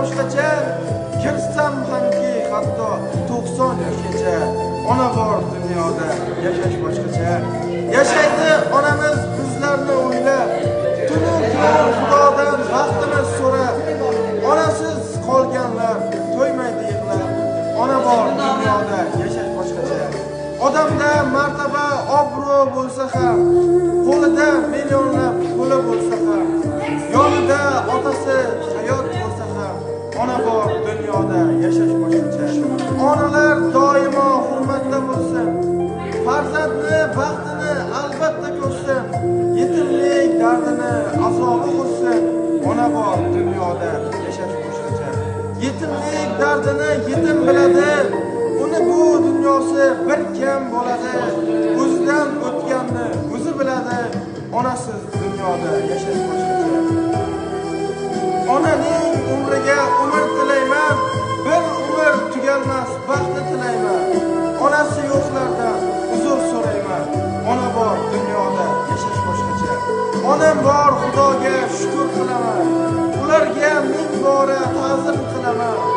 boshqacha, kirsam hamki hatto 90 yoshgacha. Ona bor dunyoda, yashash boshqacha. Yashaydi onamiz bizlarni o'ylab, tunu kun Xudodan baxtimiz so'rab. Onasiz qolganlar to'ymaydi yig'lab. Ona bor dunyoda, yashash boshqacha. Odamda martaba, obro' bo'lsa ham, qo'lida millionlab puli bo'lsa ham, yonida otasi hayot bo'lsa ham, ona bor dunyoda, yashash boshqacha. Onalar doimo hurmatda bo'lsin, farzandni baxtini albatta ko'rsin, yetimlik dardini azobi qo'ysin. Ona bor dunyoda, yashash boshqacha. Yetimlik dardini yetim biladi, uni bu dunyosi bir kam bo'ladi. O'zidan o'tganni o'zi biladi, onasiz dunyoda yashash boshqacha. Onaning umriga umr tilayman, bir umr tugalmas baxtni tilayman. Onasi yo'qlardan uzr so'rayman, ona bor dunyoda yashash boshqacha. Onam bor Xudoga shukr qilaman, ularga ming bora ta'zim qilaman.